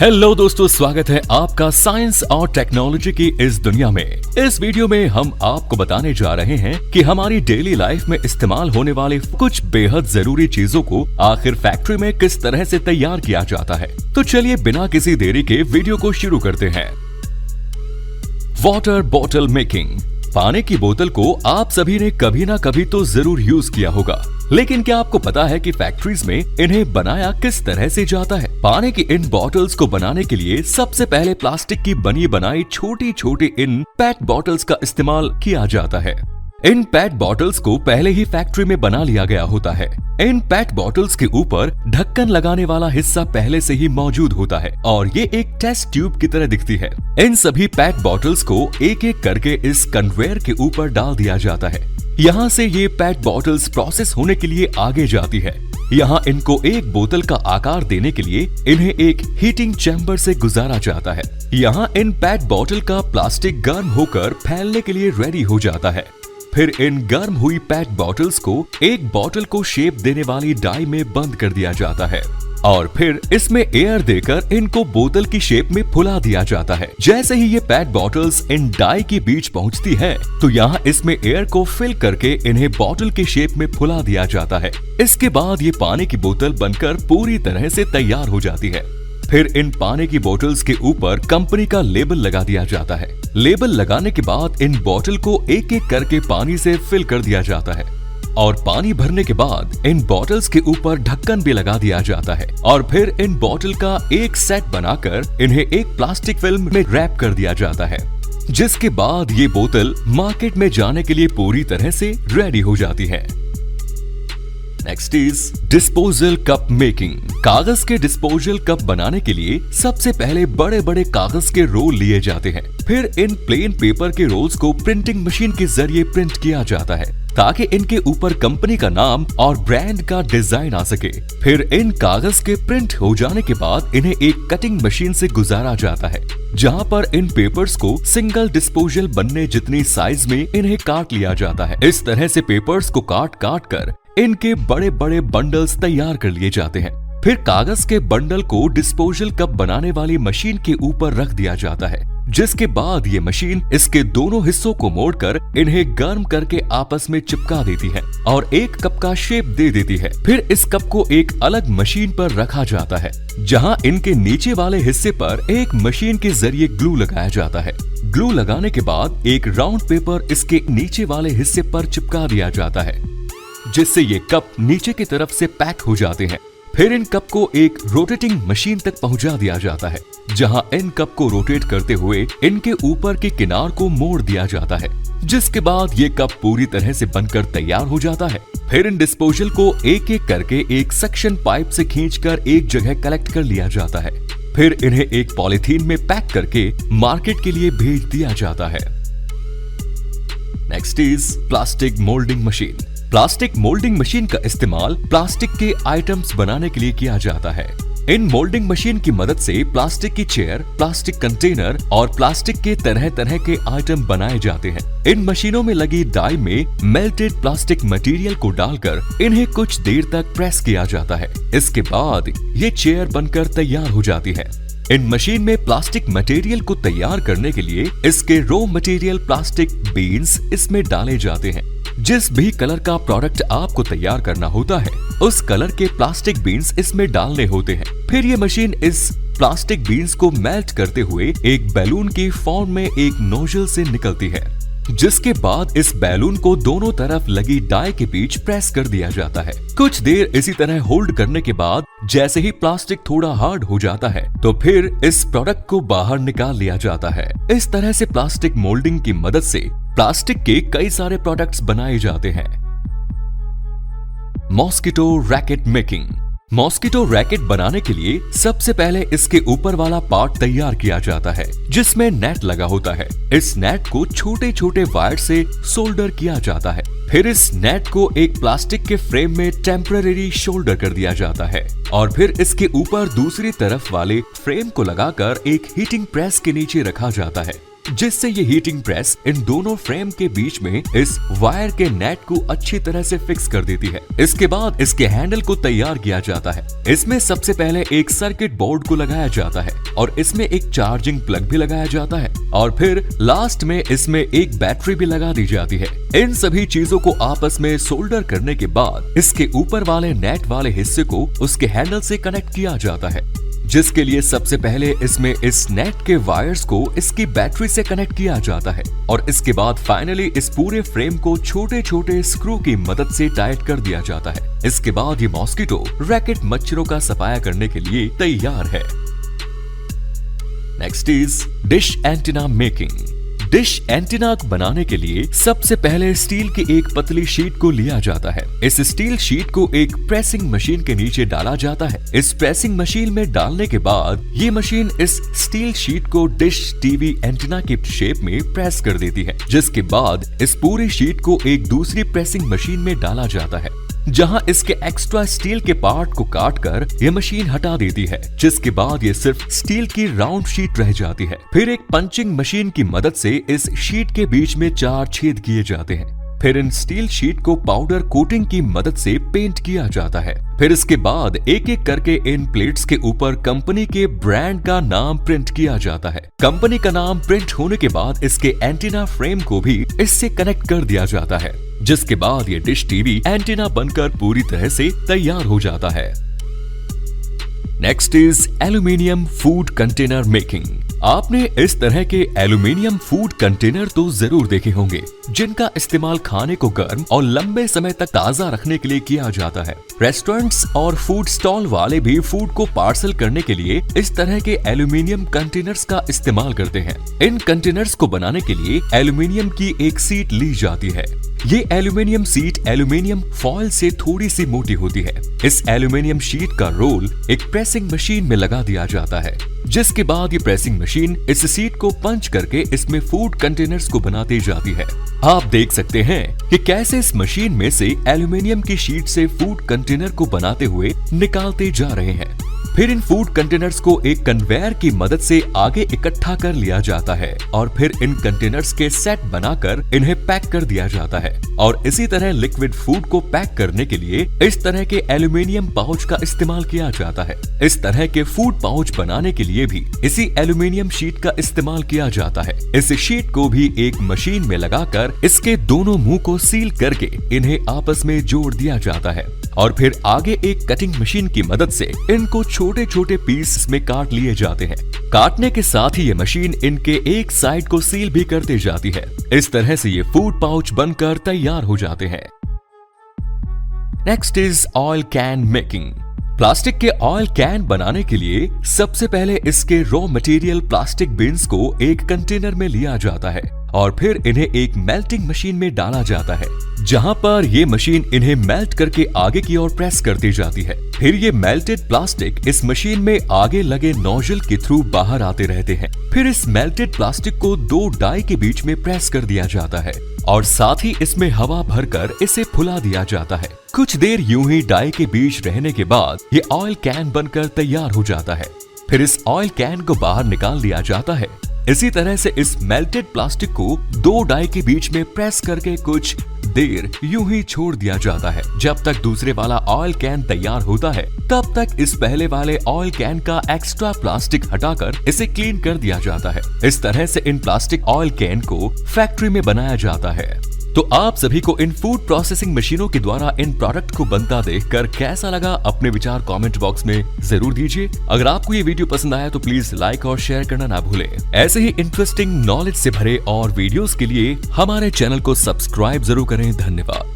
Hello दोस्तों, स्वागत है आपका साइंस और टेक्नोलॉजी की इस दुनिया में। इस वीडियो में हम आपको बताने जा रहे हैं कि हमारी डेली लाइफ में इस्तेमाल होने वाले कुछ बेहद जरूरी चीजों को आखिर फैक्ट्री में किस तरह से तैयार किया जाता है। तो चलिए बिना किसी देरी के वीडियो को शुरू करते हैं। Water bottle making. पानी की बोतल को आप सभी ने कभी ना कभी तो जरूर यूज किया होगा, लेकिन क्या आपको पता है कि फैक्ट्रीज में इन्हें बनाया किस तरह से जाता है? पानी की इन बॉटल्स को बनाने के लिए सबसे पहले प्लास्टिक की बनी बनाई छोटी छोटी इन पेट बॉटल्स का इस्तेमाल किया जाता है। इन पेट बॉटल्स को पहले ही फैक्ट्री में बना लिया गया होता है। इन पेट बॉटल्स के ऊपर ढक्कन लगाने वाला हिस्सा पहले से ही मौजूद होता है और ये एक टेस्ट ट्यूब की तरह दिखती है। इन सभी पेट बॉटल्स को एक एक करके इस कन्वेयर के ऊपर डाल दिया जाता है। यहाँ से ये पेट बॉटल्स प्रोसेस होने के लिए आगे जाती है। यहाँ इनको एक बोतल का आकार देने के लिए इन्हें एक हीटिंग चैम्बर से गुजारा जाता है। यहाँ इन पेट बॉटल का प्लास्टिक गर्म होकर फैलने के लिए रेडी हो जाता है। फिर इन गर्म हुई पेट बॉटल्स को एक बॉटल को शेप देने वाली डाई में बंद कर दिया जाता है और फिर इसमें एयर देकर इनको बोतल की शेप में फुला दिया जाता है। जैसे ही ये पेट बॉटल्स इन डाई के बीच पहुंचती है तो यहाँ इसमें एयर को फिल करके इन्हें बॉटल के शेप में फुला दिया जाता है। इसके बाद ये पानी की बोतल बनकर पूरी तरह से तैयार हो जाती है। फिर इन पानी की बोतल्स के ऊपर कंपनी का लेबल लगा दिया जाता है। लेबल लगाने के बाद इन बोतल को एक एक करके पानी से फिल कर दिया जाता है और पानी भरने के बाद इन बॉटल्स के ऊपर ढक्कन भी लगा दिया जाता है और फिर इन बॉटल का एक सेट बनाकर इन्हें एक प्लास्टिक फिल्म में रैप कर दिया जाता है, जिसके बाद ये बोतल मार्केट में जाने के लिए पूरी तरह से रेडी हो जाती है। Next is disposal cup making. कागज के डिस्पोजल कप बनाने के लिए सबसे पहले बड़े बड़े कागज के रोल लिए जाते हैं। फिर इन प्लेन पेपर के रोल्स को प्रिंटिंग मशीन के जरिए प्रिंट किया जाता है ताकि इनके ऊपर कंपनी का नाम और ब्रांड का डिजाइन आ सके। फिर इन कागज के प्रिंट हो जाने के बाद इन्हें एक कटिंग मशीन से गुजारा जाता है, जहां पर इन पेपर्स को सिंगल डिस्पोजल बनने जितनी साइज में इन्हें काट लिया जाता है। इस तरह से पेपर्स को काट काट कर इनके बड़े बड़े बंडल्स तैयार कर लिए जाते हैं। फिर कागज के बंडल को डिस्पोजल कप बनाने वाली मशीन के ऊपर रख दिया जाता है, जिसके बाद ये मशीन इसके दोनों हिस्सों को मोड़कर इन्हें गर्म करके आपस में चिपका देती है और एक कप का शेप दे देती है। फिर इस कप को एक अलग मशीन पर रखा जाता है, जहां इनके नीचे वाले हिस्से पर एक मशीन के जरिए ग्लू लगाया जाता है। ग्लू लगाने के बाद एक राउंड पेपर इसके नीचे वाले हिस्से पर चिपका दिया जाता है, जिससे ये कप नीचे की तरफ से पैक हो जाते हैं। फिर इन कप को एक रोटेटिंग मशीन तक पहुंचा दिया जाता है, जहां इन कप को रोटेट करते हुए इनके ऊपर के किनार को मोड़ दिया जाता है, जिसके बाद ये कप पूरी तरह से बनकर तैयार हो जाता है। फिर इन डिस्पोजल को एक एक करके एक सक्शन पाइप से खींचकर एक जगह कलेक्ट कर लिया जाता है। फिर इन्हें एक पॉलीथीन में पैक करके मार्केट के लिए भेज दिया जाता है। Next is plastic moulding machine. Plastic moulding machine का इस्तेमाल प्लास्टिक के आइटम्स बनाने के लिए किया जाता है। इन मोल्डिंग मशीन की मदद से प्लास्टिक की चेयर, प्लास्टिक कंटेनर और प्लास्टिक के तरह तरह के आइटम बनाए जाते हैं। इन मशीनों में लगी डाई में मेल्टेड प्लास्टिक मटेरियल को डालकर इन्हें कुछ देर तक प्रेस किया जाता है। इसके बाद ये चेयर बनकर तैयार हो जाती है। इन मशीन में प्लास्टिक मटेरियल को तैयार करने के लिए इसके रॉ मटेरियल प्लास्टिक बीन्स इसमें डाले जाते हैं। जिस भी कलर का प्रोडक्ट आपको तैयार करना होता है, उस कलर के प्लास्टिक बीन्स इसमें डालने होते हैं। फिर ये मशीन इस प्लास्टिक बीन्स को मेल्ट करते हुए एक बैलून की फॉर्म में एक नोजल से निकलती है, जिसके बाद इस बैलून को दोनों तरफ लगी डाई के बीच प्रेस कर दिया जाता है। कुछ देर इसी तरह होल्ड करने के बाद जैसे ही प्लास्टिक थोड़ा हार्ड हो जाता है तो फिर इस प्रोडक्ट को बाहर निकाल लिया जाता है। इस तरह से प्लास्टिक मोल्डिंग की मदद से प्लास्टिक के कई सारे प्रोडक्ट्स बनाए जाते हैं। Mosquito racket making. Mosquito racket बनाने के लिए सबसे पहले इसके ऊपर वाला पार्ट तैयार किया जाता है, जिसमें नेट लगा होता है। इस नेट को छोटे छोटे वायर से सोल्डर किया जाता है। फिर इस नेट को एक प्लास्टिक के फ्रेम में टेम्पररी शोल्डर कर दिया जाता है और फिर इसके ऊपर दूसरी तरफ वाले फ्रेम को लगाकर एक हीटिंग प्रेस के नीचे रखा जाता है। जिससे ये हीटिंग प्रेस इन दोनों फ्रेम के बीच में इस वायर के नेट को अच्छी तरह से फिक्स कर देती है। इसके बाद इसके हैंडल को तैयार किया जाता है। इसमें सबसे पहले एक सर्किट बोर्ड को लगाया जाता है और इसमें एक चार्जिंग प्लग भी लगाया जाता है और फिर लास्ट में इसमें एक बैटरी भी लगा दी जाती है। इन सभी चीजों को आपस में सोल्डर करने के बाद इसके ऊपर वाले नेट वाले हिस्से को उसके हैंडल से कनेक्ट किया जाता है, जिसके लिए सबसे पहले इसमें इस नेट के वायर्स को इसकी बैटरी से कनेक्ट किया जाता है और इसके बाद फाइनली इस पूरे फ्रेम को छोटे छोटे स्क्रू की मदद से टाइट कर दिया जाता है। इसके बाद ये मॉस्किटो रैकेट मच्छरों का सफाया करने के लिए तैयार है। Next is dish antenna making. Dish antenna बनाने के लिए सबसे पहले स्टील की एक पतली शीट को लिया जाता है। इस स्टील शीट को एक प्रेसिंग मशीन के नीचे डाला जाता है। इस प्रेसिंग मशीन में डालने के बाद ये मशीन इस स्टील शीट को डिश टीवी एंटीना की शेप में प्रेस कर देती है, जिसके बाद इस पूरी शीट को एक दूसरी प्रेसिंग मशीन में डाला जाता है, जहां इसके एक्स्ट्रा स्टील के पार्ट को काटकर ये मशीन हटा देती है, जिसके बाद ये सिर्फ स्टील की राउंड शीट रह जाती है। फिर एक पंचिंग मशीन की मदद से इस शीट के बीच में 4 छेद किए जाते हैं। फिर इन स्टील शीट को पाउडर कोटिंग की मदद से पेंट किया जाता है। फिर इसके बाद एक एक करके इन प्लेट्स के ऊपर कंपनी के ब्रांड का नाम प्रिंट किया जाता है। कंपनी का नाम प्रिंट होने के बाद इसके एंटीना फ्रेम को भी इससे कनेक्ट कर दिया जाता है, जिसके बाद ये डिश टीवी एंटीना बनकर पूरी तरह से तैयार हो जाता है। Next is aluminium food container making. आपने इस तरह के एल्यूमिनियम फूड कंटेनर तो जरूर देखे होंगे, जिनका इस्तेमाल खाने को गर्म और लंबे समय तक ताज़ा रखने के लिए किया जाता है। रेस्टोरेंट्स और फूड स्टॉल वाले भी फूड को पार्सल करने के लिए इस तरह के एल्यूमिनियम कंटेनर्स का इस्तेमाल करते हैं। इन कंटेनर्स को बनाने के लिए एल्यूमिनियम की एक सीट ली जाती है। ये एल्यूमिनियम सीट एल्यूमिनियम फॉइल से थोड़ी सी मोटी होती है। इस एल्यूमिनियम शीट का रोल एक प्रेसिंग मशीन में लगा दिया जाता है, जिसके बाद ये प्रेसिंग मशीन इस सीट को पंच करके इसमें फूड कंटेनर्स को बनाती जाती है। आप देख सकते हैं कि कैसे इस मशीन में से एल्यूमिनियम की शीट से फूड कंटेनर को बनाते हुए निकालते जा रहे हैं। फिर इन फूड कंटेनर्स को एक कन्वेयर की मदद से आगे इकट्ठा कर लिया जाता है और फिर इन कंटेनर्स के सेट बनाकर इन्हें पैक कर दिया जाता है। और इसी तरह लिक्विड फूड को पैक करने के लिए इस तरह के एल्यूमिनियम पाउच का इस्तेमाल किया जाता है। इस तरह के फूड पाउच बनाने के लिए भी इसी एल्यूमिनियम शीट का इस्तेमाल किया जाता है। इस शीट को भी एक मशीन में लगाकर इसके दोनों मुंह को सील करके इन्हें आपस में जोड़ दिया जाता है और फिर आगे एक कटिंग मशीन की मदद से इनको छोटे छोटे पीस में काट लिए जाते हैं। काटने के साथ ही ये मशीन इनके एक साइड को सील भी करते जाती है। इस तरह से ये फूड पाउच बनकर तैयार हो जाते हैं। Next is oil can making. Plastic के ऑयल कैन बनाने के लिए सबसे पहले इसके रॉ मटेरियल प्लास्टिक बीन्स को एक कंटेनर में लिया जाता है और फिर इन्हें एक मेल्टिंग मशीन में डाला जाता है, जहां पर ये मशीन इन्हें मेल्ट करके आगे की ओर प्रेस करती जाती है। फिर ये मेल्टेड प्लास्टिक इस मशीन में आगे लगे नोजल के थ्रू बाहर आते रहते हैं। फिर इस मेल्टेड प्लास्टिक को 2 डाई के बीच में प्रेस कर दिया जाता है और साथ ही इसमें हवा भरकर इसे फुला दिया जाता है। कुछ देर यूं ही डाई के बीच रहने के बाद ये ऑयल कैन बनकर तैयार हो जाता है। फिर इस ऑयल कैन को बाहर निकाल दिया जाता है। इसी तरह से इस मेल्टेड प्लास्टिक को 2 डाई के बीच में प्रेस करके कुछ देर यूं ही छोड़ दिया जाता है। जब तक दूसरे वाला ऑयल कैन तैयार होता है, तब तक इस पहले वाले ऑयल कैन का एक्स्ट्रा प्लास्टिक हटाकर इसे क्लीन कर दिया जाता है। इस तरह से इन प्लास्टिक ऑयल कैन को फैक्ट्री में बनाया जाता है। तो आप सभी को इन फूड प्रोसेसिंग मशीनों के द्वारा इन प्रोडक्ट को बनता देखकर कैसा लगा, अपने विचार कमेंट बॉक्स में जरूर दीजिए। अगर आपको ये वीडियो पसंद आया तो प्लीज लाइक और शेयर करना ना भूलें। ऐसे ही इंटरेस्टिंग नॉलेज से भरे और वीडियोस के लिए हमारे चैनल को सब्सक्राइब जरूर करें। धन्यवाद।